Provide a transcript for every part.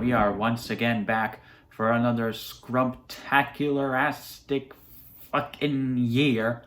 we are once again back for another scrumptacular-astic fucking year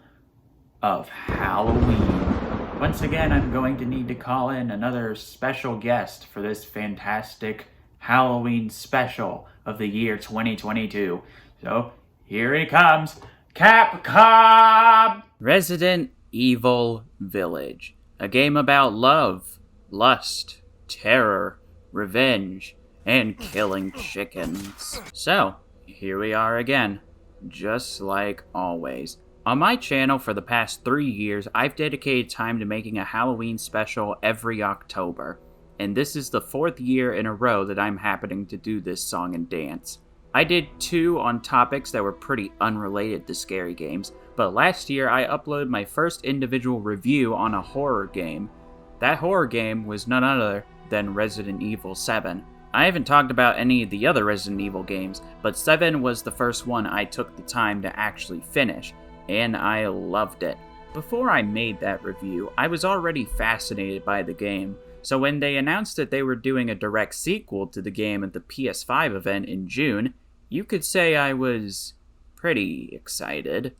of Halloween. Once again, I'm going to need to call in another special guest for this fantastic Halloween special of the year 2022. So, here he comes, Capcom! Resident Evil Village, a game about love, lust, terror, revenge, and killing chickens. So, here we are again, just like always. On my channel for the past 3 years, I've dedicated time to making a Halloween special every October, and this is the 4th year in a row that I'm happening to do this song and dance. I did 2 on topics that were pretty unrelated to scary games, but last year I uploaded my first individual review on a horror game. That horror game was none other than Resident Evil 7. I haven't talked about any of the other Resident Evil games, but 7 was the first one I took the time to actually finish, and I loved it. Before I made that review, I was already fascinated by the game, so when they announced that they were doing a direct sequel to the game at the PS5 event in June, you could say I was pretty excited.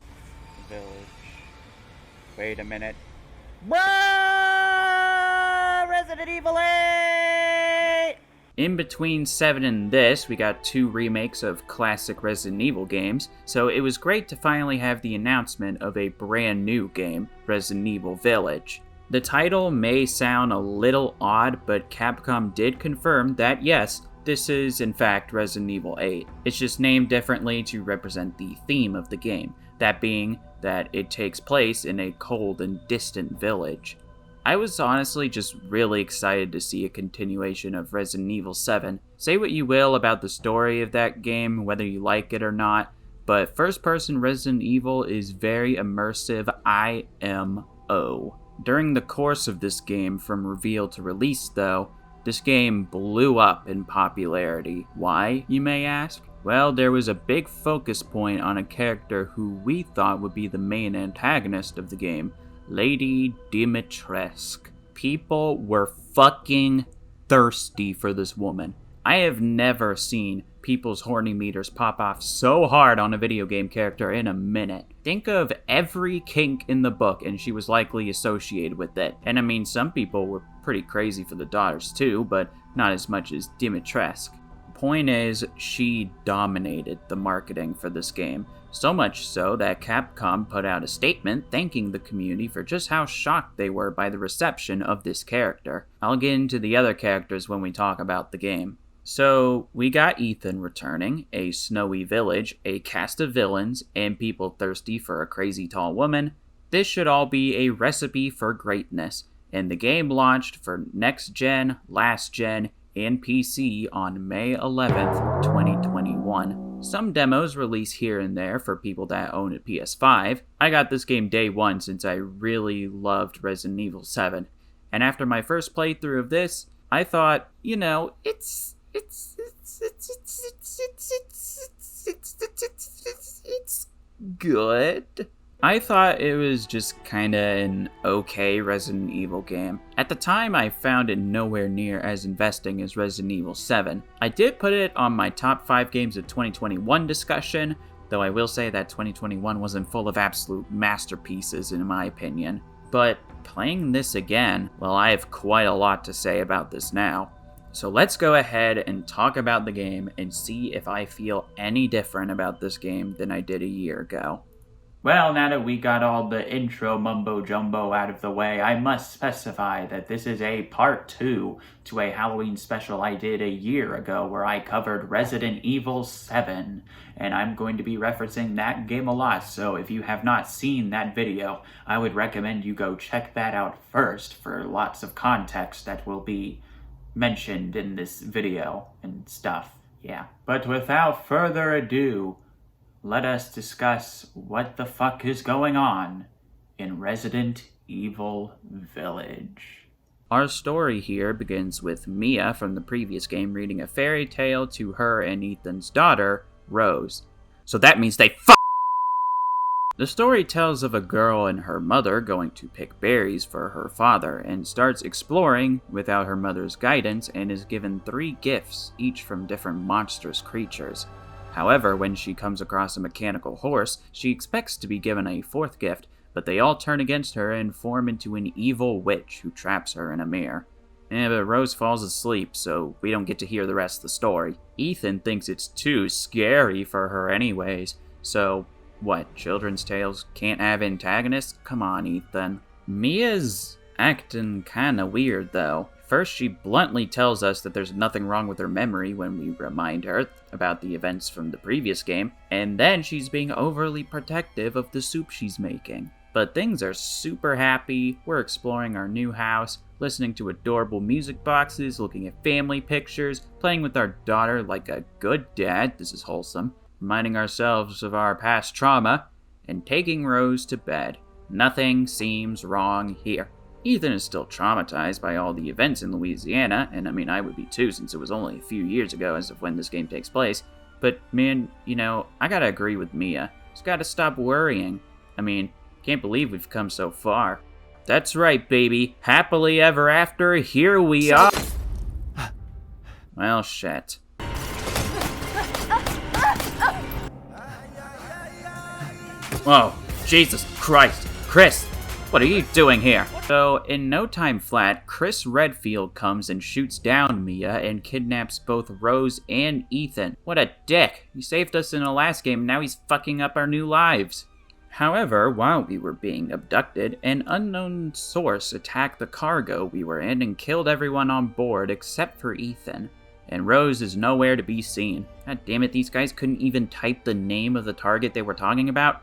Village. Wait a minute. Resident Evil 8! In between 7 and this, we got 2 remakes of classic Resident Evil games, so it was great to finally have the announcement of a brand new game, Resident Evil Village. The title may sound a little odd, but Capcom did confirm that yes, this is in fact Resident Evil 8. It's just named differently to represent the theme of the game, that being that it takes place in a cold and distant village. I was honestly just really excited to see a continuation of Resident Evil 7. Say what you will about the story of that game, whether you like it or not, but first-person Resident Evil is very immersive IMO. During the course of this game, from reveal to release though, this game blew up in popularity. Why, you may ask? Well, there was a big focus point on a character who we thought would be the main antagonist of the game, Lady Dimitrescu. People were fucking thirsty for this woman. I have never seen people's horny meters pop off so hard on a video game character in a minute. Think of every kink in the book and she was likely associated with it. And I mean, some people were pretty crazy for the daughters too, but not as much as Dimitrescu. Point is, she dominated the marketing for this game. So much so that Capcom put out a statement thanking the community for just how shocked they were by the reception of this character. I'll get into the other characters when we talk about the game. So, we got Ethan returning, a snowy village, a cast of villains, and people thirsty for a crazy tall woman. This should all be a recipe for greatness, and the game launched for next gen, last gen, and PC on May 11th, 2021. Some demos release here and there for people that own a PS5. I got this game day one since I really loved Resident Evil 7, and after my first playthrough of this, I thought, you know, it's good. I thought it was just kinda an okay Resident Evil game. At the time, I found it nowhere near as investing as Resident Evil 7. I did put it on my top 5 games of 2021 discussion, though I will say that 2021 wasn't full of absolute masterpieces in my opinion. But playing this again, well, I have quite a lot to say about this now. So let's go ahead and talk about the game and see if I feel any different about this game than I did a year ago. Well, now that we got all the intro mumbo-jumbo out of the way, I must specify that this is a part 2 to a Halloween special I did a year ago where I covered Resident Evil 7, and I'm going to be referencing that game a lot, so if you have not seen that video, I would recommend you go check that out first for lots of context that will be mentioned in this video and stuff, yeah. But without further ado, let us discuss what the fuck is going on in Resident Evil Village. Our story here begins with Mia from the previous game reading a fairy tale to her and Ethan's daughter, Rose. So that means they The story tells of a girl and her mother going to pick berries for her father and starts exploring without her mother's guidance and is given 3 gifts, each from different monstrous creatures. However, when she comes across a mechanical horse, she expects to be given a 4th gift, but they all turn against her and form into an evil witch who traps her in a mirror. But Rose falls asleep, so we don't get to hear the rest of the story. Ethan thinks it's too scary for her anyways, so what, children's tales can't have antagonists? Come on, Ethan. Mia's acting kinda weird, though. First, she bluntly tells us that there's nothing wrong with her memory when we remind her about the events from the previous game, and then she's being overly protective of the soup she's making. But things are super happy, we're exploring our new house, listening to adorable music boxes, looking at family pictures, playing with our daughter like a good dad, this is wholesome, reminding ourselves of our past trauma, and taking Rose to bed. Nothing seems wrong here. Ethan is still traumatized by all the events in Louisiana, and I mean, I would be too since it was only a few years ago as of when this game takes place, but man, I gotta agree with Mia. Just gotta stop worrying. I mean, can't believe we've come so far. That's right, baby. Happily ever after, here we are. Well, shit. Whoa, Jesus Christ. Chris, what are you doing here? So, in no time flat, Chris Redfield comes and shoots down Mia and kidnaps both Rose and Ethan. What a dick. He saved us in the last game, now he's fucking up our new lives. However, while we were being abducted, an unknown source attacked the cargo we were in and killed everyone on board except for Ethan. And Rose is nowhere to be seen. God damn it, these guys couldn't even type the name of the target they were talking about?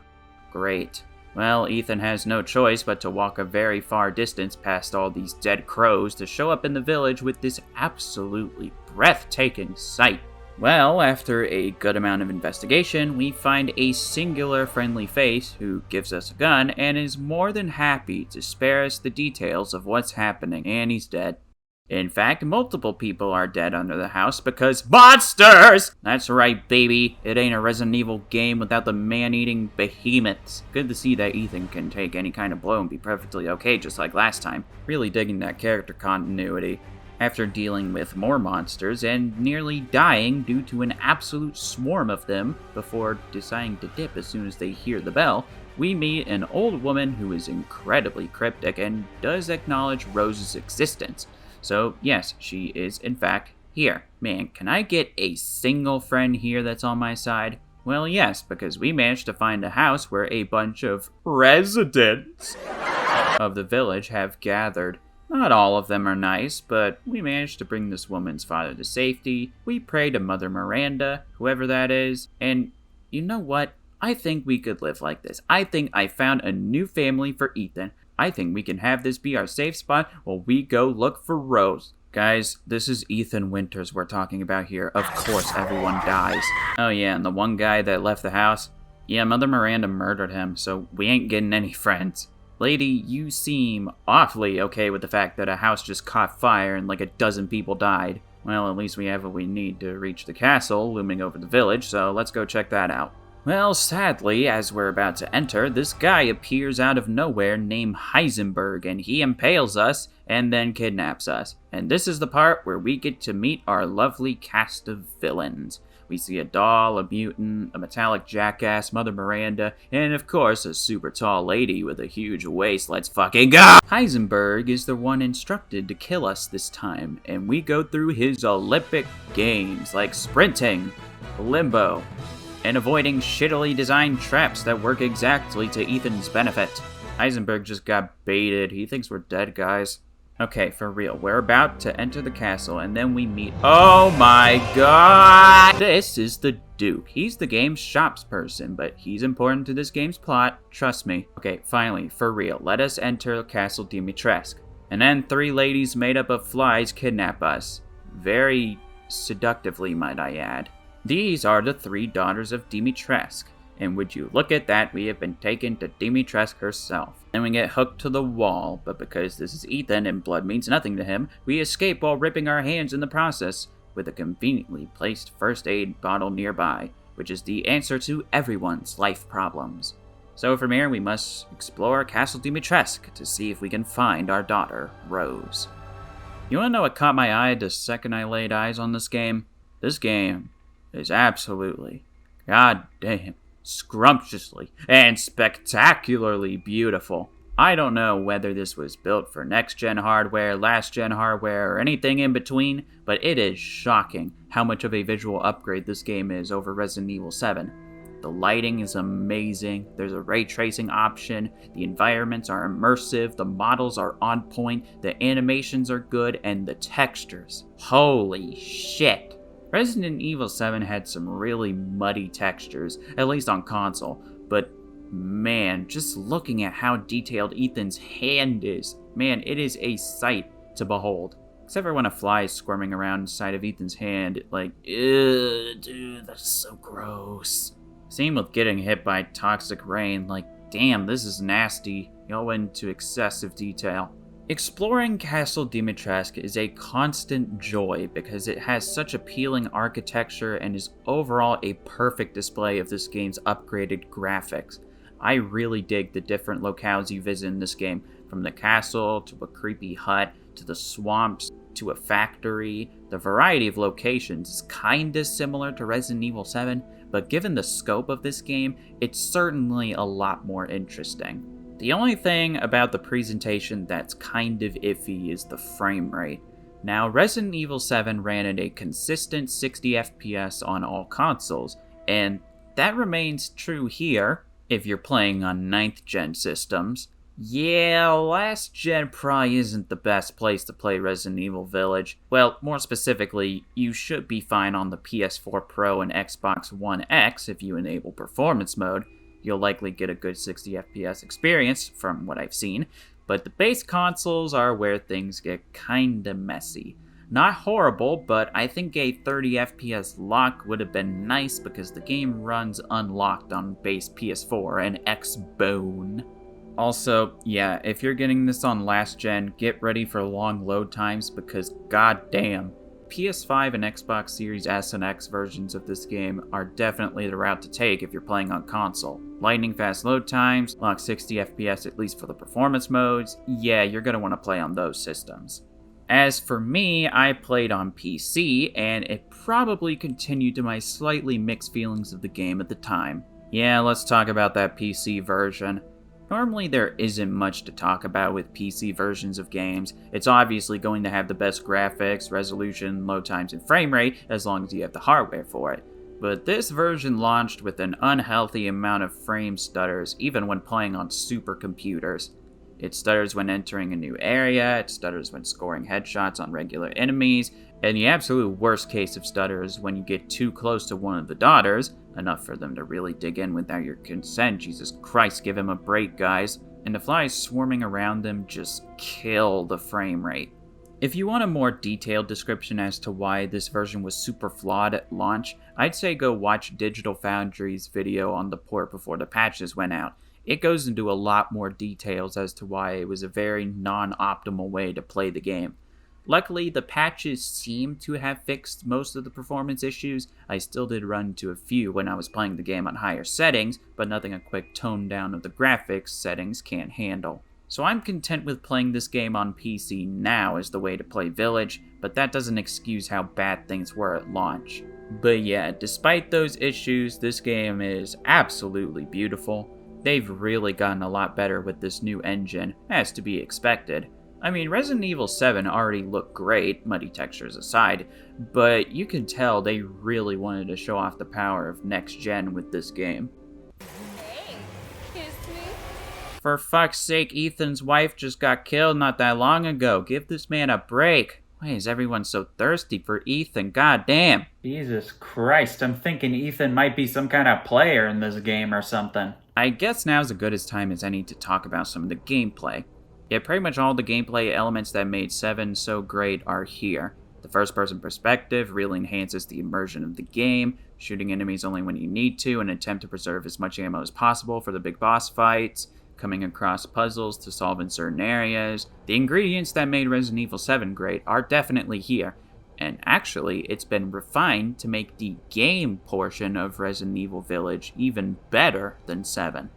Great. Well, Ethan has no choice but to walk a very far distance past all these dead crows to show up in the village with this absolutely breathtaking sight. Well, after a good amount of investigation, we find a singular friendly face who gives us a gun and is more than happy to spare us the details of what's happening, and he's dead. In fact, multiple people are dead under the house because monsters! That's right, baby. It ain't a Resident Evil game without the man-eating behemoths. Good to see that Ethan can take any kind of blow and be perfectly okay just like last time. Really digging that character continuity. After dealing with more monsters and nearly dying due to an absolute swarm of them before deciding to dip as soon as they hear the bell, we meet an old woman who is incredibly cryptic and does acknowledge Rose's existence. So yes, she is in fact here. Man, can I get a single friend here that's on my side? Well, yes, because we managed to find a house where a bunch of residents of the village have gathered. Not all of them are nice, but we managed to bring this woman's father to safety. We pray to Mother Miranda, whoever that is, and you know what? I think we could live like this. I think I found a new family for Ethan. I think we can have this be our safe spot while we go look for Rose. Guys, this is Ethan Winters we're talking about here. Of course everyone dies. Oh yeah, and the one guy that left the house? Yeah, Mother Miranda murdered him, so we ain't getting any friends. Lady, you seem awfully okay with the fact that a house just caught fire and like a dozen people died. Well, at least we have what we need to reach the castle looming over the village, so let's go check that out. Well, sadly, as we're about to enter, this guy appears out of nowhere named Heisenberg, and he impales us and then kidnaps us. And this is the part where we get to meet our lovely cast of villains. We see a doll, a mutant, a metallic jackass, Mother Miranda, and of course a super tall lady with a huge waist. Let's fucking go! Heisenberg is the one instructed to kill us this time, and we go through his Olympic games like sprinting, limbo, and avoiding shittily designed traps that work exactly to Ethan's benefit. Heisenberg just got baited. He thinks we're dead, guys. Okay, for real. We're about to enter the castle, and then we meet— oh my god! This is the Duke. He's the game's shops person, but he's important to this game's plot. Trust me. Okay, finally, for real. Let us enter Castle Dimitrescu. And then 3 ladies made up of flies kidnap us. Very seductively, might I add. These are the 3 daughters of Dimitrescu, and would you look at that, we have been taken to Dimitrescu herself. Then we get hooked to the wall, but because this is Ethan and blood means nothing to him, we escape while ripping our hands in the process, with a conveniently placed first aid bottle nearby, which is the answer to everyone's life problems. So from here, we must explore Castle Dimitrescu to see if we can find our daughter, Rose. You wanna know what caught my eye the second I laid eyes on this game? This game is absolutely, goddamn, scrumptiously and spectacularly beautiful. I don't know whether this was built for next-gen hardware, last-gen hardware, or anything in between, but it is shocking how much of a visual upgrade this game is over Resident Evil 7. The lighting is amazing, there's a ray tracing option, the environments are immersive, the models are on point, the animations are good, and the textures. Holy shit! Resident Evil 7 had some really muddy textures, at least on console, but man, just looking at how detailed Ethan's hand is, man, it is a sight to behold. Except for when a fly is squirming around inside of Ethan's hand, like, ew, dude, that's so gross. Same with getting hit by toxic rain, like, damn, this is nasty. Y'all went into excessive detail. Exploring Castle Dimitrescu is a constant joy because it has such appealing architecture and is overall a perfect display of this game's upgraded graphics. I really dig the different locales you visit in this game, from the castle to a creepy hut to the swamps to a factory. The variety of locations is kinda similar to Resident Evil 7, but given the scope of this game, it's certainly a lot more interesting. The only thing about the presentation that's kind of iffy is the frame rate. Now, Resident Evil 7 ran at a consistent 60 FPS on all consoles, and that remains true here if you're playing on 9th gen systems. Yeah, last gen probably isn't the best place to play Resident Evil Village. Well, more specifically, you should be fine on the PS4 Pro and Xbox One X if you enable performance mode. You'll likely get a good 60 FPS experience from what I've seen, but the base consoles are where things get kinda messy. Not horrible, but I think a 30 FPS lock would have been nice because the game runs unlocked on base PS4 and Xbone. Also, yeah, if you're getting this on last gen, get ready for long load times because goddamn, PS5 and Xbox Series S and X versions of this game are definitely the route to take if you're playing on console. Lightning fast load times, lock 60 FPS at least for the performance modes, yeah, you're gonna want to play on those systems. As for me, I played on PC, and it probably continued to my slightly mixed feelings of the game at the time. Yeah, let's talk about that PC version. Normally there isn't much to talk about with PC versions of games. It's obviously going to have the best graphics, resolution, load times, and frame rate as long as you have the hardware for it. But this version launched with an unhealthy amount of frame stutters, even when playing on supercomputers. It stutters when entering a new area, it stutters when scoring headshots on regular enemies, and the absolute worst case of stutter is when you get too close to one of the daughters, enough for them to really dig in without your consent. Jesus Christ, give him a break, guys. And the flies swarming around them just kill the frame rate. If you want a more detailed description as to why this version was super flawed at launch, I'd say go watch Digital Foundry's video on the port before the patches went out. It goes into a lot more details as to why it was a very non-optimal way to play the game. Luckily, the patches seem to have fixed most of the performance issues. I still did run into a few when I was playing the game on higher settings, but nothing a quick tone down of the graphics settings can't handle. So I'm content with playing this game on PC now as the way to play Village, but that doesn't excuse how bad things were at launch. But yeah, despite those issues, this game is absolutely beautiful. They've really gotten a lot better with this new engine, as to be expected. I mean, Resident Evil 7 already looked great, muddy textures aside, but you can tell they really wanted to show off the power of next gen with this game. Hey, kiss me? For fuck's sake, Ethan's wife just got killed not that long ago. Give this man a break. Why is everyone so thirsty for Ethan? Goddamn. Jesus Christ, I'm thinking Ethan might be some kind of player in this game or something. I guess now's as good a time as any to talk about some of the gameplay. Yeah, pretty much all the gameplay elements that made 7 so great are here. The first-person perspective really enhances the immersion of the game, shooting enemies only when you need to, and attempt to preserve as much ammo as possible for the big boss fights, coming across puzzles to solve in certain areas. The ingredients that made Resident Evil 7 great are definitely here, and actually, it's been refined to make the game portion of Resident Evil Village even better than 7.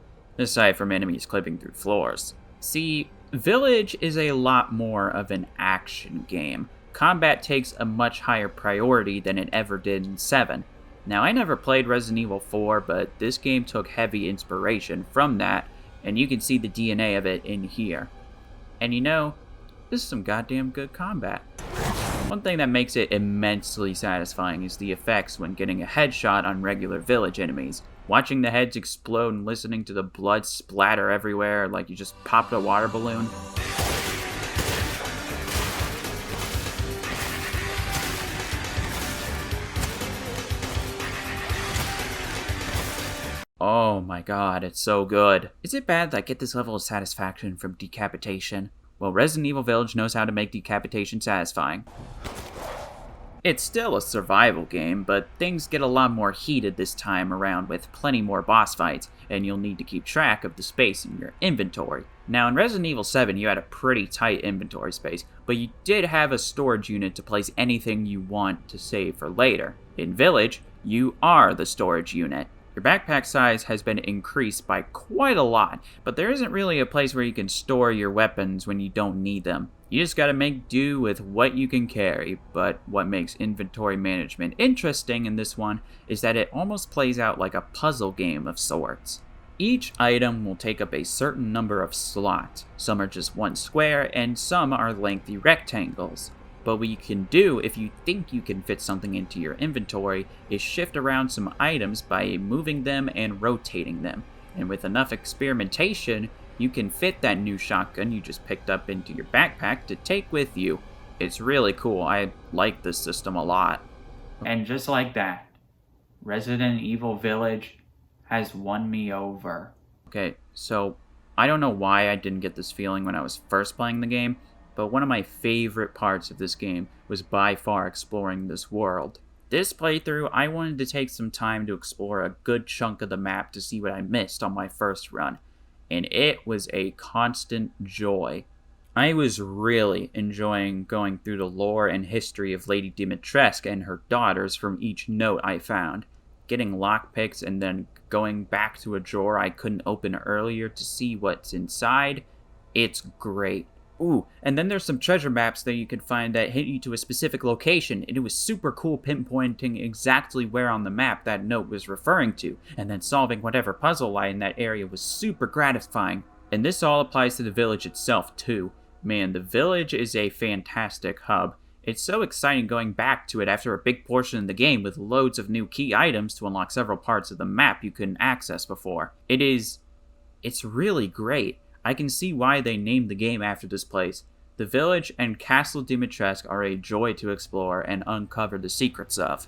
aside from enemies clipping through floors. See, Village is a lot more of an action game. Combat takes a much higher priority than it ever did in 7. Now, I never played Resident Evil 4, but this game took heavy inspiration from that, and you can see the DNA of it in here. And you know, this is some goddamn good combat. One thing that makes it immensely satisfying is the effects when getting a headshot on regular Village enemies. Watching the heads explode and listening to the blood splatter everywhere like you just popped a water balloon. Oh my god, it's so good. Is it bad that I get this level of satisfaction from decapitation? Well, Resident Evil Village knows how to make decapitation satisfying. It's still a survival game, but things get a lot more heated this time around with plenty more boss fights, and you'll need to keep track of the space in your inventory. Now, in Resident Evil 7, you had a pretty tight inventory space, but you did have a storage unit to place anything you want to save for later. In Village, you are the storage unit. Your backpack size has been increased by quite a lot, but there isn't really a place where you can store your weapons when you don't need them. You just gotta make do with what you can carry, but what makes inventory management interesting in this one is that it almost plays out like a puzzle game of sorts. Each item will take up a certain number of slots. Some are just one square, and some are lengthy rectangles. But what you can do if you think you can fit something into your inventory is shift around some items by moving them and rotating them. And with enough experimentation, you can fit that new shotgun you just picked up into your backpack to take with you. It's really cool. I like this system a lot. And just like that, Resident Evil Village has won me over. Okay, so I don't know why I didn't get this feeling when I was first playing the game, but one of my favorite parts of this game was by far exploring this world. This playthrough, I wanted to take some time to explore a good chunk of the map to see what I missed on my first run, and it was a constant joy. I was really enjoying going through the lore and history of Lady Dimitrescu and her daughters from each note I found, getting lockpicks and then going back to a drawer I couldn't open earlier to see what's inside. It's great. Ooh, and then there's some treasure maps that you can find that hit you to a specific location, and it was super cool pinpointing exactly where on the map that note was referring to, and then solving whatever puzzle lie in that area was super gratifying. And this all applies to the village itself too. Man, the village is a fantastic hub. It's so exciting going back to it after a big portion of the game with loads of new key items to unlock several parts of the map you couldn't access before. It's really great. I can see why they named the game after this place. The village and Castle Dimitrescu are a joy to explore and uncover the secrets of.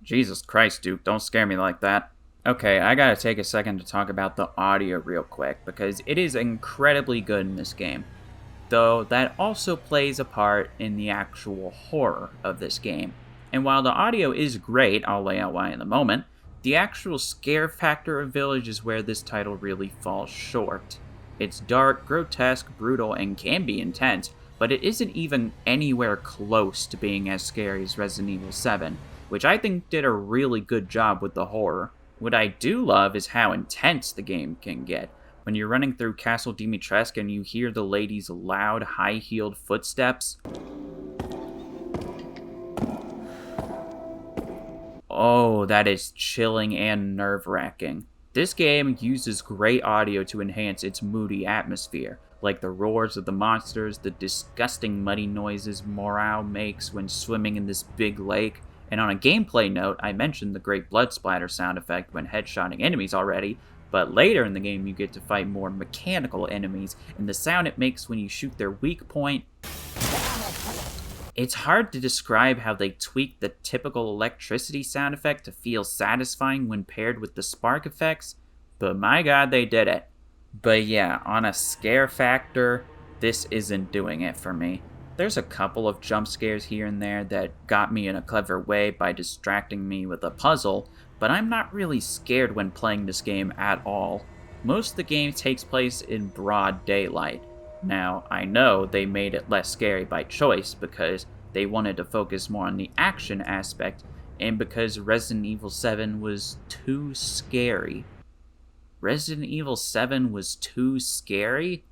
Jesus Christ, Duke, don't scare me like that. Okay, I gotta take a second to talk about the audio real quick, because it is incredibly good in this game. Though that also plays a part in the actual horror of this game. And while the audio is great, I'll lay out why in a moment, the actual scare factor of Village is where this title really falls short. It's dark, grotesque, brutal, and can be intense, but it isn't even anywhere close to being as scary as Resident Evil 7, which I think did a really good job with the horror. What I do love is how intense the game can get. When you're running through Castle Dimitrescu and you hear the lady's loud, high-heeled footsteps. Oh, that is chilling and nerve-wracking. This game uses great audio to enhance its moody atmosphere, like the roars of the monsters, the disgusting muddy noises Morale makes when swimming in this big lake, and on a gameplay note, I mentioned the great blood splatter sound effect when headshotting enemies already, but later in the game you get to fight more mechanical enemies, and the sound it makes when you shoot their weak point. It's hard to describe how they tweak the typical electricity sound effect to feel satisfying when paired with the spark effects, but my god, they did it. But yeah, on a scare factor, this isn't doing it for me. There's a couple of jump scares here and there that got me in a clever way by distracting me with a puzzle, but I'm not really scared when playing this game at all. Most of the game takes place in broad daylight. Now, I know they made it less scary by choice because they wanted to focus more on the action aspect, and because Resident Evil 7 was too scary. Resident Evil 7 was too scary?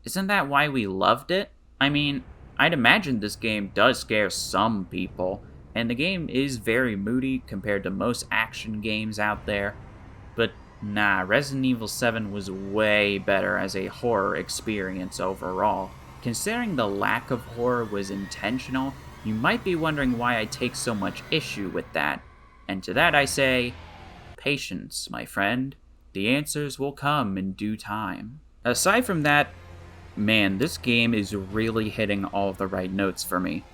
Isn't that why we loved it? I mean, I'd imagine this game does scare some people, and the game is very moody compared to most action games out there, but nah, Resident Evil 7 was way better as a horror experience overall. Considering the lack of horror was intentional, you might be wondering why I take so much issue with that. And to that I say, patience, my friend. The answers will come in due time. Aside from that, man, this game is really hitting all of the right notes for me.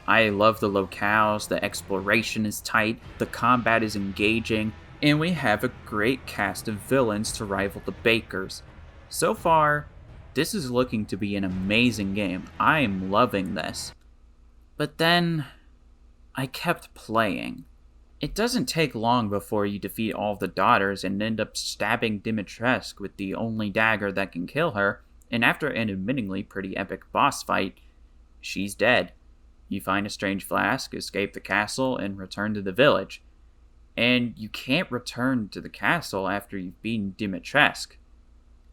I love the locales, the exploration is tight, the combat is engaging, and we have a great cast of villains to rival the Bakers. So far, this is looking to be an amazing game. I am loving this. But then, I kept playing. It doesn't take long before you defeat all of the daughters and end up stabbing Dimitrescu with the only dagger that can kill her, and after an admittingly pretty epic boss fight, she's dead. You find a strange flask, escape the castle, and return to the village. And you can't return to the castle after you've beaten Dimitrescu.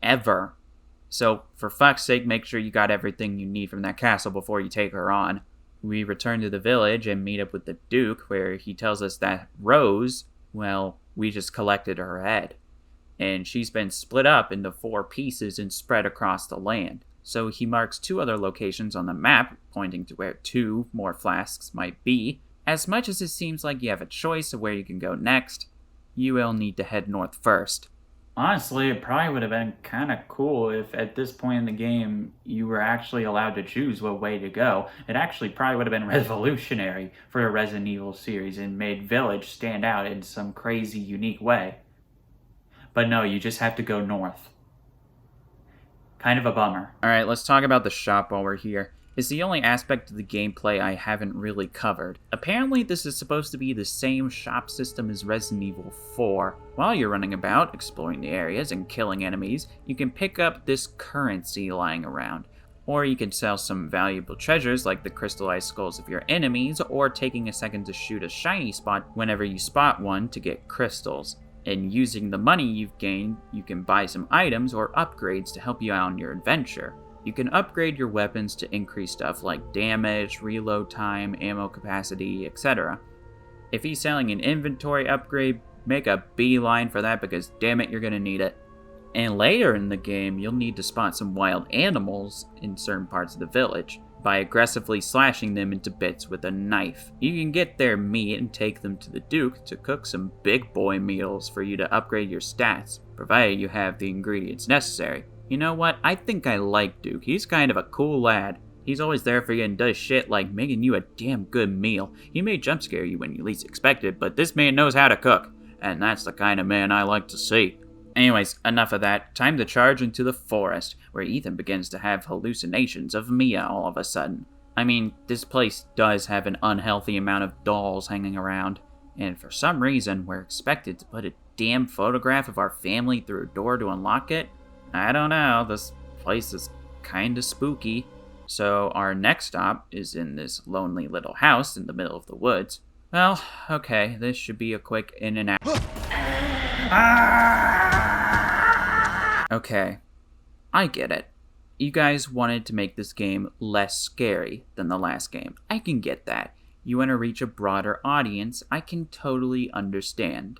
Ever. So, for fuck's sake, make sure you got everything you need from that castle before you take her on. We return to the village and meet up with the Duke, where he tells us that Rose, well, we just collected her head. And she's been split up into 4 pieces and spread across the land. So he marks 2 other locations on the map, pointing to where 2 more flasks might be. As much as it seems like you have a choice of where you can go next, you will need to head north first. Honestly, it probably would have been kind of cool if at this point in the game you were actually allowed to choose what way to go. It actually probably would have been revolutionary for the Resident Evil series and made Village stand out in some crazy, unique way. But no, you just have to go north. Kind of a bummer. Alright, let's talk about the shop while we're here. It's the only aspect of the gameplay I haven't really covered. Apparently this is supposed to be the same shop system as Resident Evil 4. While you're running about, exploring the areas and killing enemies, you can pick up this currency lying around. Or you can sell some valuable treasures like the crystallized skulls of your enemies, or taking a second to shoot a shiny spot whenever you spot one to get crystals. And using the money you've gained, you can buy some items or upgrades to help you out on your adventure. You can upgrade your weapons to increase stuff like damage, reload time, ammo capacity, etc. If he's selling an inventory upgrade, make a beeline for that because damn it, you're gonna need it. And later in the game, you'll need to spot some wild animals in certain parts of the village by aggressively slashing them into bits with a knife. You can get their meat and take them to the Duke to cook some big boy meals for you to upgrade your stats, provided you have the ingredients necessary. You know what? I think I like Duke. He's kind of a cool lad. He's always there for you and does shit like making you a damn good meal. He may jump scare you when you least expect it, but this man knows how to cook. And that's the kind of man I like to see. Anyways, enough of that. Time to charge into the forest, where Ethan begins to have hallucinations of Mia all of a sudden. I mean, this place does have an unhealthy amount of dolls hanging around. And for some reason, we're expected to put a damn photograph of our family through a door to unlock it. I don't know, this place is kinda spooky. So our next stop is in this lonely little house in the middle of the woods. Well, okay, this should be a quick in and out. Okay, I get it. You guys wanted to make this game less scary than the last game. I can get that. You want to reach a broader audience. I can totally understand.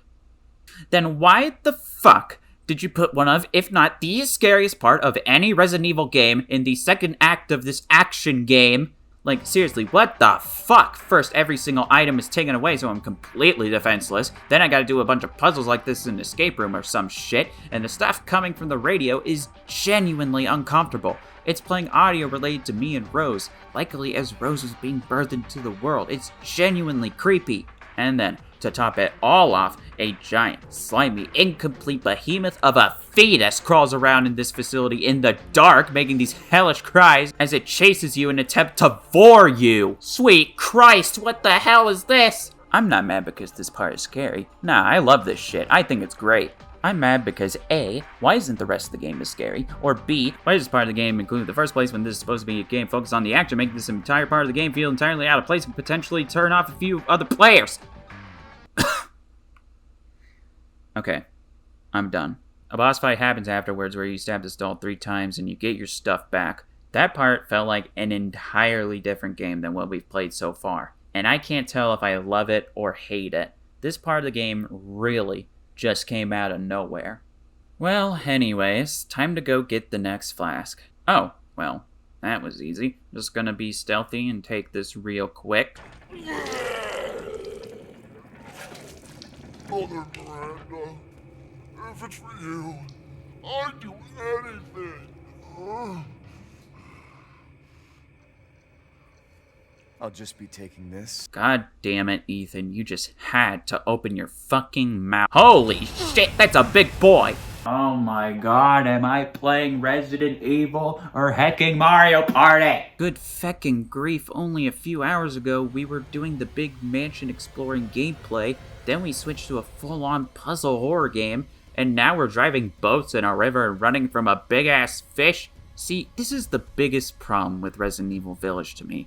Then why the fuck did you put one of, if not the scariest part of any Resident Evil game in the second act of this action game? Like, seriously, what the fuck? First, every single item is taken away, so I'm completely defenseless. Then I gotta do a bunch of puzzles like this in an escape room or some shit, and the stuff coming from the radio is genuinely uncomfortable. It's playing audio related to me and Rose, likely as Rose was being birthed into the world. It's genuinely creepy. And then, to top it all off, a giant, slimy, incomplete behemoth of a fetus crawls around in this facility in the dark, making these hellish cries as it chases you in an attempt to vor you. Sweet Christ, what the hell is this? I'm not mad because this part is scary. Nah, I love this shit. I think it's great. I'm mad because A, why isn't the rest of the game as scary? Or B, why does this part of the game include the first place when this is supposed to be a game focused on the action, making this entire part of the game feel entirely out of place and potentially turn off a few other players? Okay, I'm done. A boss fight happens afterwards where you stab this doll 3 times and you get your stuff back. That part felt like an entirely different game than what we've played so far, and I can't tell if I love it or hate it. This part of the game really just came out of nowhere. Well, anyways, time to go get the next flask. Oh, well, that was easy. Just gonna be stealthy and take this real quick. Mother Miranda, if it's for you, I'd do anything. I'll just be taking this. God damn it, Ethan, you just had to open your fucking mouth. Holy shit, that's a big boy! Oh my god, am I playing Resident Evil or hecking Mario Party? Good fecking grief, only a few hours ago we were doing the big mansion exploring gameplay, then we switched to a full-on puzzle horror game, and now we're driving boats in a river and running from a big-ass fish? See, this is the biggest problem with Resident Evil Village to me.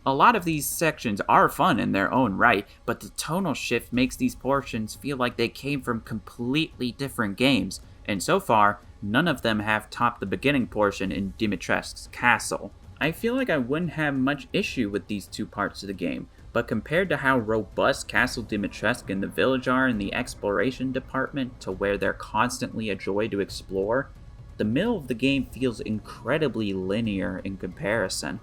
A lot of these sections are fun in their own right, but the tonal shift makes these portions feel like they came from completely different games, and so far, none of them have topped the beginning portion in Dimitrescu's castle. I feel like I wouldn't have much issue with these two parts of the game, but compared to how robust Castle Dimitrescu and the village are in the exploration department to where they're constantly a joy to explore, the middle of the game feels incredibly linear in comparison.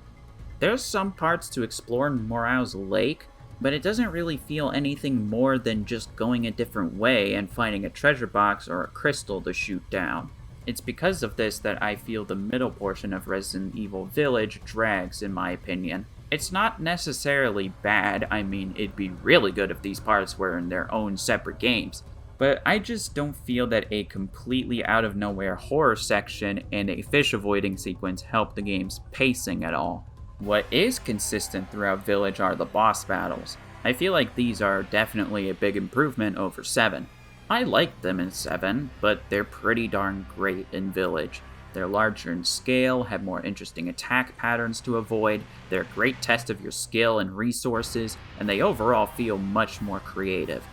There's some parts to explore in Morale's Lake, but it doesn't really feel anything more than just going a different way and finding a treasure box or a crystal to shoot down. It's because of this that I feel the middle portion of Resident Evil Village drags, in my opinion. It's not necessarily bad, I mean, it'd be really good if these parts were in their own separate games, but I just don't feel that a completely out-of-nowhere horror section and a fish avoiding sequence help the game's pacing at all. What is consistent throughout Village are the boss battles. I feel like these are definitely a big improvement over 7. I liked them in 7, but they're pretty darn great in Village. They're larger in scale, have more interesting attack patterns to avoid, they're a great test of your skill and resources, and they overall feel much more creative.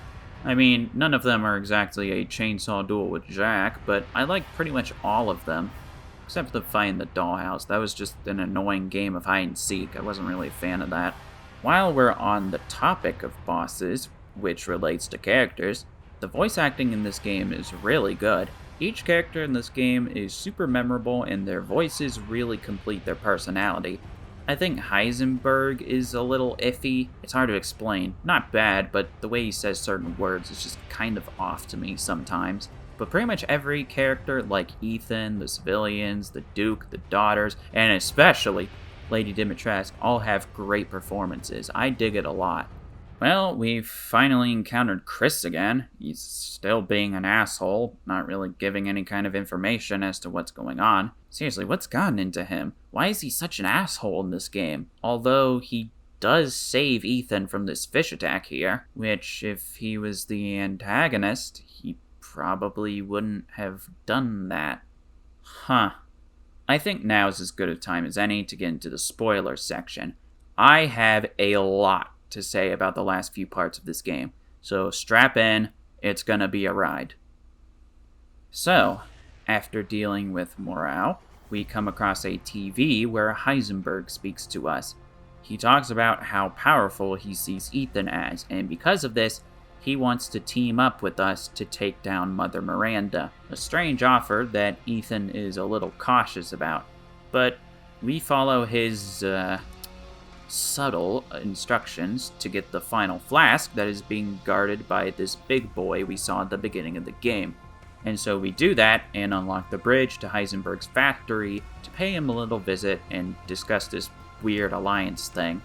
I mean, none of them are exactly a chainsaw duel with Jack, but I like pretty much all of them. Except the fight in the dollhouse. That was just an annoying game of hide and seek. I wasn't really a fan of that. While we're on the topic of bosses, which relates to characters, the voice acting in this game is really good. Each character in this game is super memorable and their voices really complete their personality. I think Heisenberg is a little iffy. It's hard to explain. Not bad, but the way he says certain words is just kind of off to me sometimes. But pretty much every character, like Ethan, the civilians, the Duke, the daughters, and especially Lady Dimitrescu, all have great performances. I dig it a lot. Well, we've finally encountered Chris again. He's still being an asshole, not really giving any kind of information as to what's going on. Seriously, what's gotten into him? Why is he such an asshole in this game? Although he does save Ethan from this fish attack here, which, if he was the antagonist, he probably wouldn't have done that. Huh. I think now's as good a time as any to get into the spoiler section. I have a lot to say about the last few parts of this game, so strap in, it's gonna be a ride. So, after dealing with Morale, we come across a TV where Heisenberg speaks to us. He talks about how powerful he sees Ethan as, and because of this, he wants to team up with us to take down Mother Miranda. A strange offer that Ethan is a little cautious about. But we follow his, subtle instructions to get the final flask that is being guarded by this big boy we saw at the beginning of the game. And so we do that and unlock the bridge to Heisenberg's factory to pay him a little visit and discuss this weird alliance thing.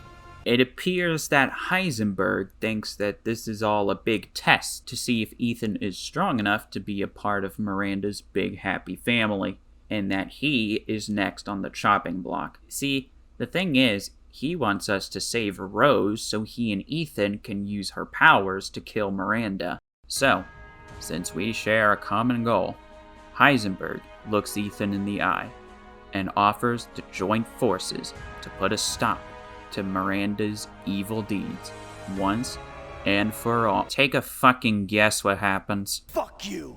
It appears that Heisenberg thinks that this is all a big test to see if Ethan is strong enough to be a part of Miranda's big happy family, and that he is next on the chopping block. See, the thing is, he wants us to save Rose so he and Ethan can use her powers to kill Miranda. So, since we share a common goal, Heisenberg looks Ethan in the eye and offers to join forces to put a stop to Miranda's evil deeds once and for all. Take a fucking guess what happens. Fuck you!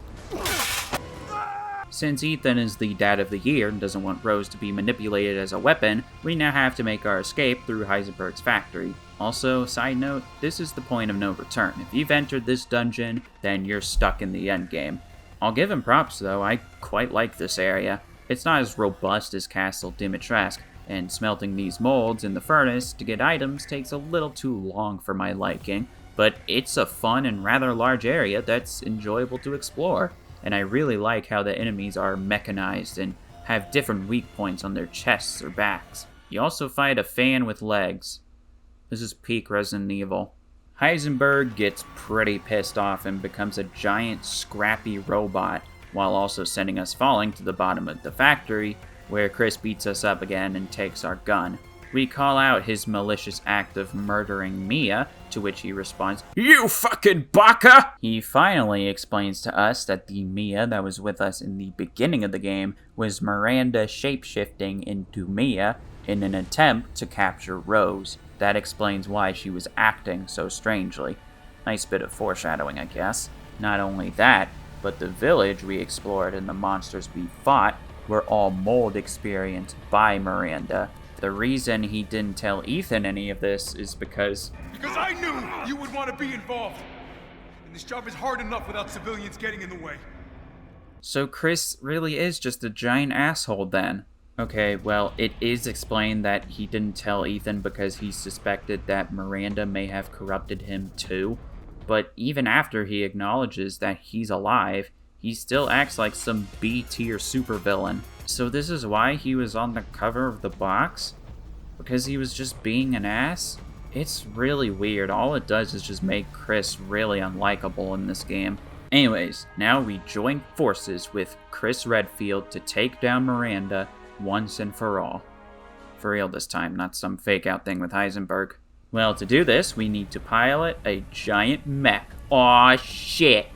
Since Ethan is the dad of the year and doesn't want Rose to be manipulated as a weapon, we now have to make our escape through Heisenberg's factory. Also, side note, this is the point of no return. If you've entered this dungeon, then you're stuck in the endgame. I'll give him props though, I quite like this area. It's not as robust as Castle Dimitrescu, and smelting these molds in the furnace to get items takes a little too long for my liking, but it's a fun and rather large area that's enjoyable to explore. And I really like how the enemies are mechanized and have different weak points on their chests or backs. You also fight a fan with legs. This is peak Resident Evil. Heisenberg gets pretty pissed off and becomes a giant scrappy robot, while also sending us falling to the bottom of the factory, where Chris beats us up again and takes our gun. We call out his malicious act of murdering Mia, to which he responds, "You fucking baka!" He finally explains to us that the Mia that was with us in the beginning of the game was Miranda shapeshifting into Mia in an attempt to capture Rose. That explains why she was acting so strangely. Nice bit of foreshadowing, I guess. Not only that, but the village we explored and the monsters we fought were all mold experienced by Miranda. The reason he didn't tell Ethan any of this is because I knew you would want to be involved. And this job is hard enough without civilians getting in the way. So Chris really is just a giant asshole then. Okay, well, it is explained that he didn't tell Ethan because he suspected that Miranda may have corrupted him too. But even after he acknowledges that he's alive, he still acts like some B-tier supervillain. So this is why he was on the cover of the box? Because he was just being an ass? It's really weird. All it does is just make Chris really unlikable in this game. Anyways, now we join forces with Chris Redfield to take down Miranda once and for all. For real this time, not some fake out thing with Heisenberg. Well, to do this, we need to pilot a giant mech. Aw, shit!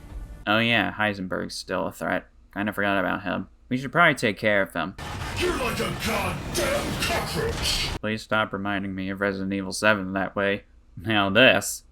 Oh yeah, Heisenberg's still a threat. Kinda forgot about him. We should probably take care of him. You're like a goddamn cockroach! Please stop reminding me of Resident Evil 7 that way. Now this.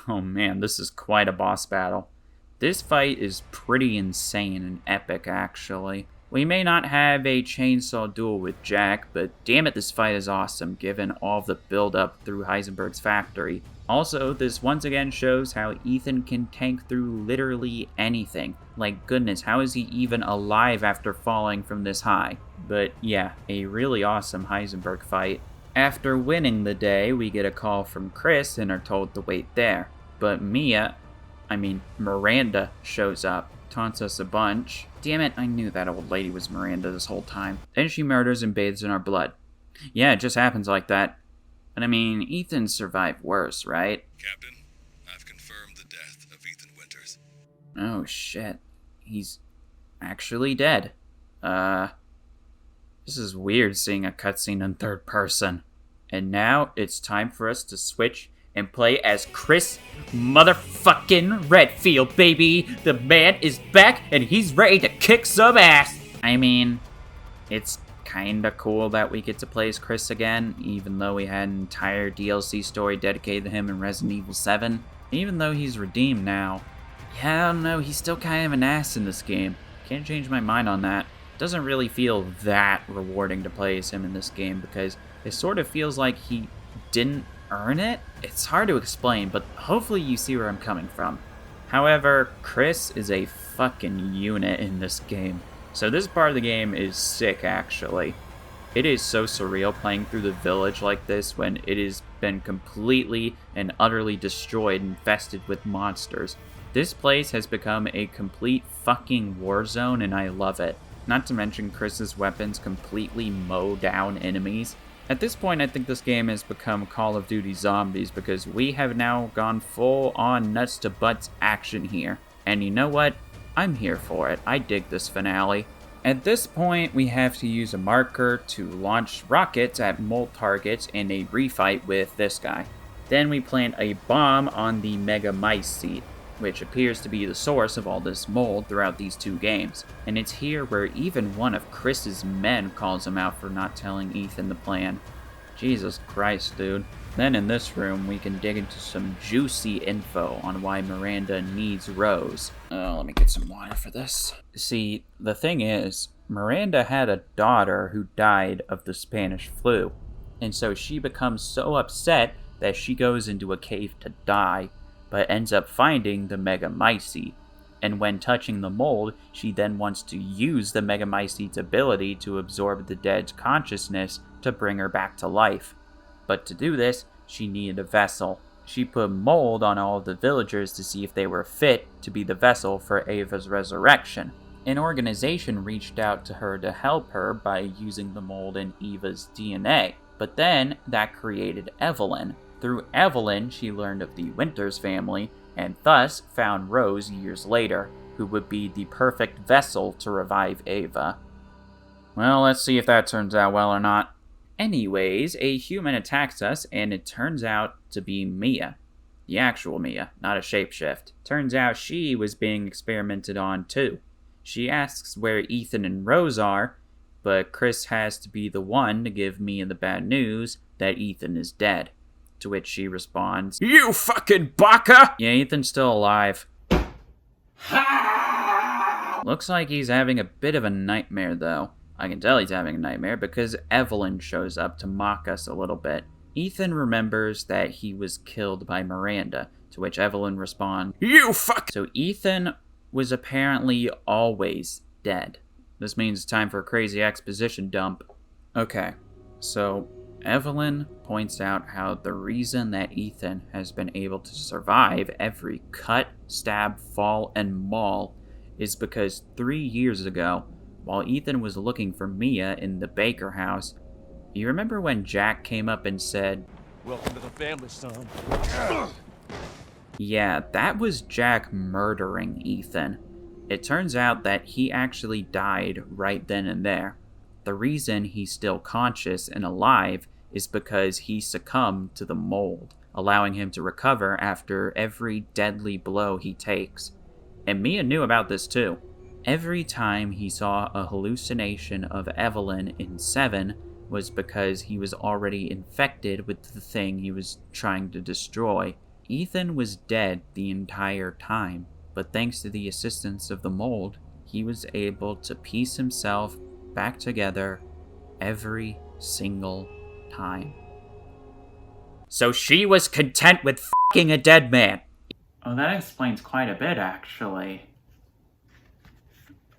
Oh man, this is quite a boss battle. This fight is pretty insane and epic, actually. We may not have a chainsaw duel with Jack, but damn it, this fight is awesome given all of the build-up through Heisenberg's factory. Also, this once again shows how Ethan can tank through literally anything. Like goodness, how is he even alive after falling from this high? But yeah, a really awesome Heisenberg fight. After winning the day, we get a call from Chris and are told to wait there. But Miranda shows up, taunts us a bunch. Damn it, I knew that old lady was Miranda this whole time. Then she murders and bathes in our blood. Yeah, it just happens like that. But Ethan survived worse, right? Captain, I've confirmed the death of Ethan Winters. Oh shit. He's actually dead. This is weird seeing a cutscene in third person. And now it's time for us to switch and play as Chris motherfucking Redfield, baby! The man is back and he's ready to kick some ass! It's kinda cool that we get to play as Chris again, even though we had an entire DLC story dedicated to him in Resident Evil 7. Even though he's redeemed now. Yeah, I don't know, he's still kind of an ass in this game. Can't change my mind on that. Doesn't really feel that rewarding to play as him in this game because it sort of feels like he didn't earn it? It's hard to explain, but hopefully you see where I'm coming from. However, Chris is a fucking unit in this game. So this part of the game is sick, actually. It is so surreal playing through the village like this when it has been completely and utterly destroyed and infested with monsters. This place has become a complete fucking war zone and I love it. Not to mention Chris's weapons completely mow down enemies. At this point, I think this game has become Call of Duty Zombies because we have now gone full on nuts to butts action here. And you know what? I'm here for it. I dig this finale. At this point, we have to use a marker to launch rockets at mold targets in a refight with this guy. Then we plant a bomb on the Mega Mice seat, which appears to be the source of all this mold throughout these two games. And it's here where even one of Chris's men calls him out for not telling Ethan the plan. Jesus Christ, dude. Then in this room, we can dig into some juicy info on why Miranda needs Rose. Let me get some water for this. See, the thing is, Miranda had a daughter who died of the Spanish flu, and so she becomes so upset that she goes into a cave to die, but ends up finding the Megamycete. And when touching the mold, she then wants to use the Megamycete's ability to absorb the dead's consciousness to bring her back to life. But to do this, she needed a vessel. She put mold on all of the villagers to see if they were fit to be the vessel for Ava's resurrection. An organization reached out to her to help her by using the mold in Eva's DNA. But then, that created Evelyn. Through Evelyn, she learned of the Winters family, and thus found Rose years later, who would be the perfect vessel to revive Ava. Well, let's see if that turns out well or not. Anyways, a human attacks us, and it turns out to be Mia. The actual Mia, not a shapeshift. Turns out she was being experimented on too. She asks where Ethan and Rose are, but Chris has to be the one to give Mia the bad news that Ethan is dead. To which she responds, "You fucking baka!" Yeah, Ethan's still alive. Looks like he's having a bit of a nightmare though. I can tell he's having a nightmare because Evelyn shows up to mock us a little bit. Ethan remembers that he was killed by Miranda, to which Evelyn responds, "You fuck!" So Ethan was apparently always dead. This means it's time for a crazy exposition dump. Okay, so Evelyn points out how the reason that Ethan has been able to survive every cut, stab, fall, and maul is because 3 years ago, while Ethan was looking for Mia in the Baker house, you remember when Jack came up and said, "Welcome to the family, son." Yeah, that was Jack murdering Ethan. It turns out that he actually died right then and there. The reason he's still conscious and alive is because he succumbed to the mold, allowing him to recover after every deadly blow he takes. And Mia knew about this too. Every time he saw a hallucination of Evelyn in 7 was because he was already infected with the thing he was trying to destroy. Ethan was dead the entire time, but thanks to the assistance of the mold, he was able to piece himself back together every single time. So she was content with f***ing a dead man. Oh, that explains quite a bit, actually.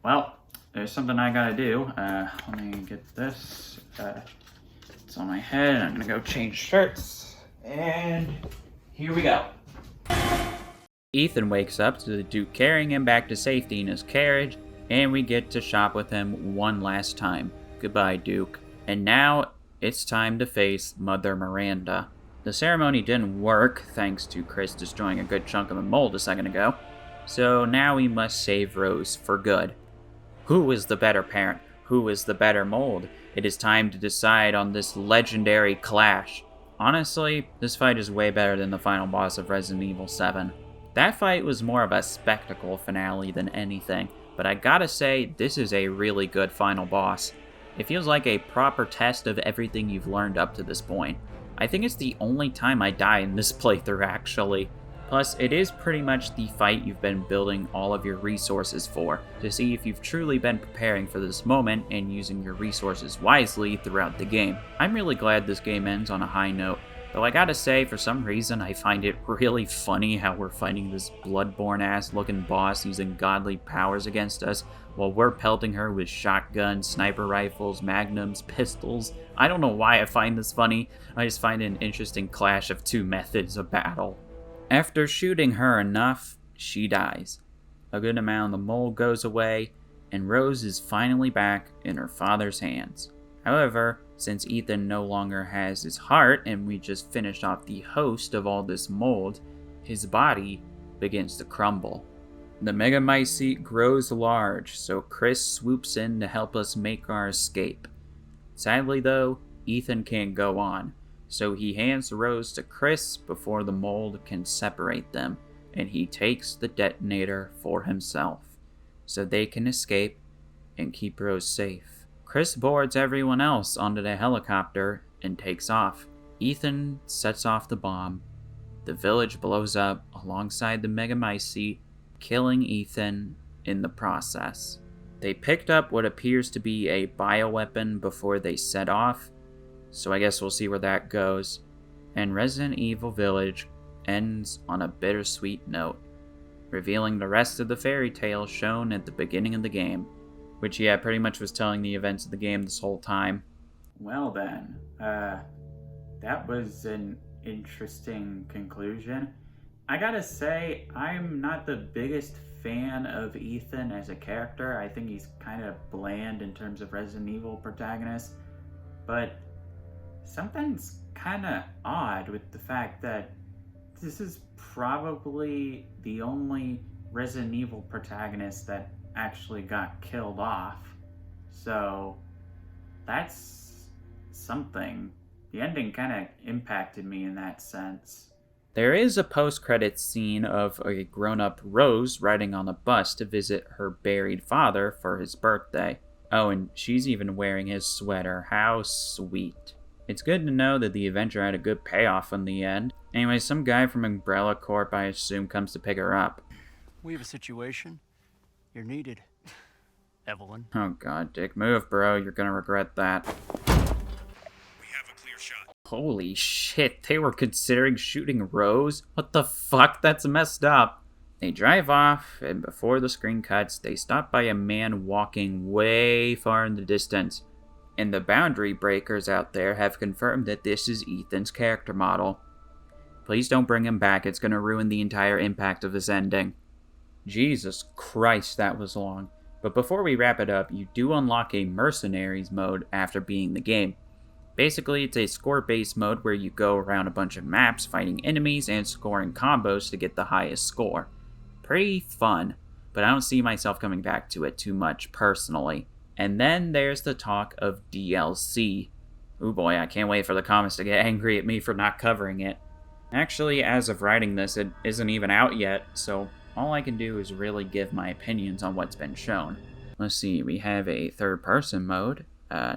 Well, there's something I gotta do. Let me get this. It's on my head, and I'm gonna go change shirts. And here we go. Ethan wakes up to the Duke carrying him back to safety in his carriage, and we get to shop with him one last time. Goodbye, Duke. And now it's time to face Mother Miranda. The ceremony didn't work, thanks to Chris destroying a good chunk of the mold a second ago, so now we must save Rose for good. Who is the better parent? Who is the better mold? It is time to decide on this legendary clash. Honestly, this fight is way better than the final boss of Resident Evil 7. That fight was more of a spectacle finale than anything, but I gotta say, this is a really good final boss. It feels like a proper test of everything you've learned up to this point. I think it's the only time I die in this playthrough, actually. Plus, it is pretty much the fight you've been building all of your resources for, to see if you've truly been preparing for this moment and using your resources wisely throughout the game. I'm really glad this game ends on a high note, though I gotta say, for some reason, I find it really funny how we're fighting this Bloodborne-ass looking boss using godly powers against us, while we're pelting her with shotguns, sniper rifles, magnums, pistols. I don't know why I find this funny, I just find it an interesting clash of two methods of battle. After shooting her enough, she dies. A good amount of the mold goes away, and Rose is finally back in her father's hands. However, since Ethan no longer has his heart and we just finished off the host of all this mold, his body begins to crumble. The Megamycete grows large, so Chris swoops in to help us make our escape. Sadly though, Ethan can't go on, so he hands Rose to Chris before the mold can separate them, and he takes the detonator for himself, so they can escape and keep Rose safe. Chris boards everyone else onto the helicopter and takes off. Ethan sets off the bomb. The village blows up alongside the Megamycete, killing Ethan in the process. They picked up what appears to be a bioweapon before they set off, so I guess we'll see where that goes. And Resident Evil Village ends on a bittersweet note, revealing the rest of the fairy tale shown at the beginning of the game, which, yeah, pretty much was telling the events of the game this whole time. Well then, that was an interesting conclusion. I gotta say, I'm not the biggest fan of Ethan as a character. I think he's kind of bland in terms of Resident Evil protagonists, but something's kind of odd with the fact that this is probably the only Resident Evil protagonist that actually got killed off. So that's something. The ending kind of impacted me in that sense. There is a post-credits scene of a grown-up Rose riding on a bus to visit her buried father for his birthday. Oh, and she's even wearing his sweater. How sweet. It's good to know that the adventure had a good payoff in the end. Anyway, some guy from Umbrella Corp, I assume, comes to pick her up. We have a situation. You're needed, Evelyn. Oh god, Dick, move, bro. You're gonna regret that. Holy shit, they were considering shooting Rose? What the fuck? That's messed up. They drive off, and before the screen cuts, they stop by a man walking way far in the distance. And the boundary breakers out there have confirmed that this is Ethan's character model. Please don't bring him back, it's gonna ruin the entire impact of this ending. Jesus Christ, that was long. But before we wrap it up, you do unlock a Mercenaries mode after beating the game. Basically, it's a score-based mode where you go around a bunch of maps fighting enemies and scoring combos to get the highest score. Pretty fun, but I don't see myself coming back to it too much personally. And then there's the talk of DLC. Ooh boy, I can't wait for the comments to get angry at me for not covering it. Actually, as of writing this, it isn't even out yet, so all I can do is really give my opinions on what's been shown. Let's see, we have a third-person mode.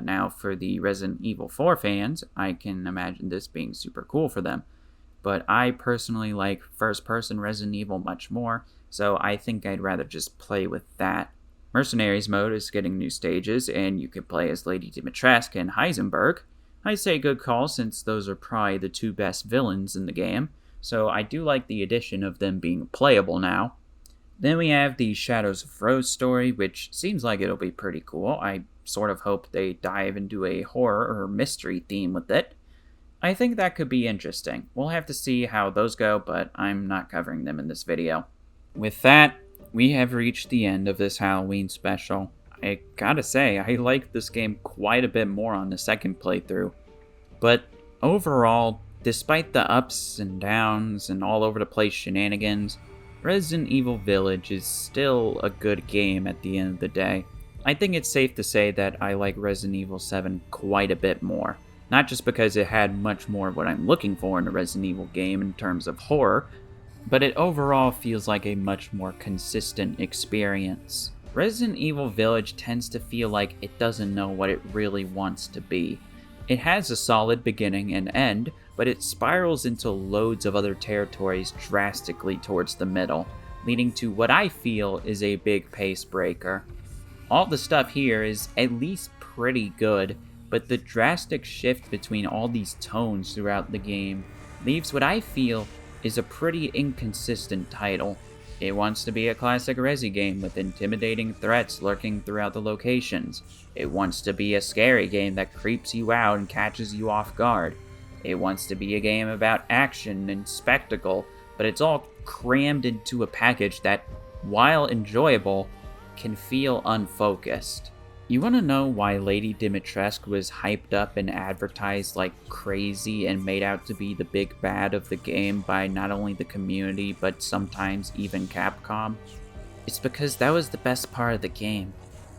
Now, for the Resident Evil 4 fans, I can imagine this being super cool for them. But I personally like first-person Resident Evil much more, so I think I'd rather just play with that. Mercenaries mode is getting new stages, and you can play as Lady Dimitrescu and Heisenberg. I say good call since those are probably the two best villains in the game, so I do like the addition of them being playable now. Then we have the Shadows of Rose story, which seems like it'll be pretty cool. I sort of hope they dive into a horror or mystery theme with it. I think that could be interesting. We'll have to see how those go, but I'm not covering them in this video. With that, we have reached the end of this Halloween special. I gotta say, I liked this game quite a bit more on the second playthrough. But overall, despite the ups and downs and all over the place shenanigans, Resident Evil Village is still a good game at the end of the day. I think it's safe to say that I like Resident Evil 7 quite a bit more. Not just because it had much more of what I'm looking for in a Resident Evil game in terms of horror, but it overall feels like a much more consistent experience. Resident Evil Village tends to feel like it doesn't know what it really wants to be. It has a solid beginning and end, but it spirals into loads of other territories drastically towards the middle, leading to what I feel is a big pace breaker. All the stuff here is at least pretty good, but the drastic shift between all these tones throughout the game leaves what I feel is a pretty inconsistent title. It wants to be a classic Resi game with intimidating threats lurking throughout the locations. It wants to be a scary game that creeps you out and catches you off guard. It wants to be a game about action and spectacle, but it's all crammed into a package that, while enjoyable, can feel unfocused. You want to know why Lady Dimitrescu was hyped up and advertised like crazy and made out to be the big bad of the game by not only the community but sometimes even Capcom? It's because that was the best part of the game.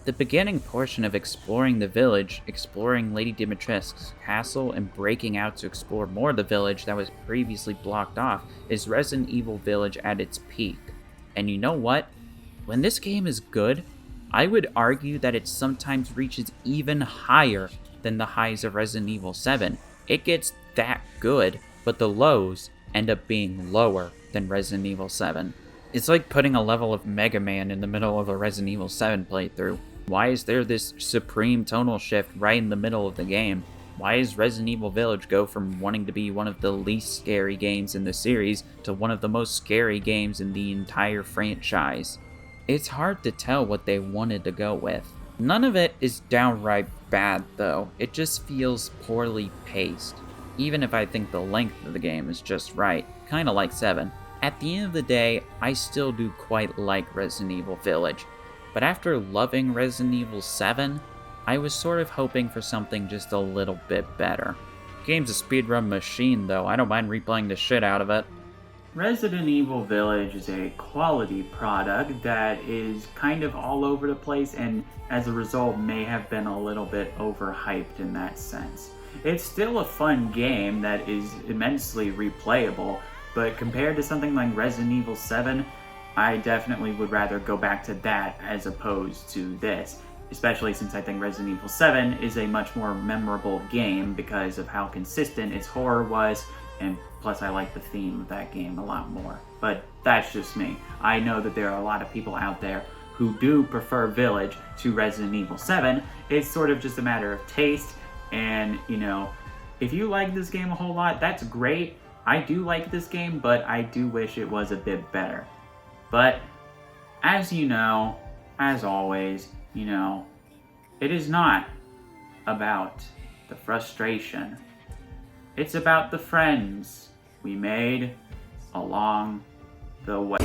The beginning portion of exploring the village, exploring Lady Dimitrescu's castle, and breaking out to explore more of the village that was previously blocked off is Resident Evil Village at its peak. And you know what? When this game is good, I would argue that it sometimes reaches even higher than the highs of Resident Evil 7. It gets that good, but the lows end up being lower than Resident Evil 7. It's like putting a level of Mega Man in the middle of a Resident Evil 7 playthrough. Why is there this supreme tonal shift right in the middle of the game? Why does Resident Evil Village go from wanting to be one of the least scary games in the series to one of the most scary games in the entire franchise? It's hard to tell what they wanted to go with. None of it is downright bad though, it just feels poorly paced. Even if I think the length of the game is just right, kinda like 7. At the end of the day, I still do quite like Resident Evil Village, but after loving Resident Evil 7, I was sort of hoping for something just a little bit better. The game's a speedrun machine though, I don't mind replaying the shit out of it. Resident Evil Village is a quality product that is kind of all over the place and as a result may have been a little bit overhyped in that sense. It's still a fun game that is immensely replayable, but compared to something like Resident Evil 7, I definitely would rather go back to that as opposed to this. Especially since I think Resident Evil 7 is a much more memorable game because of how consistent its horror was, and plus I like the theme of that game a lot more. But that's just me. I know that there are a lot of people out there who do prefer Village to Resident Evil 7. It's sort of just a matter of taste, and you know, if you like this game a whole lot, that's great. I do like this game, but I do wish it was a bit better. But, as you know, as always, you know, it is not about the frustration. It's about the friends we made along the way.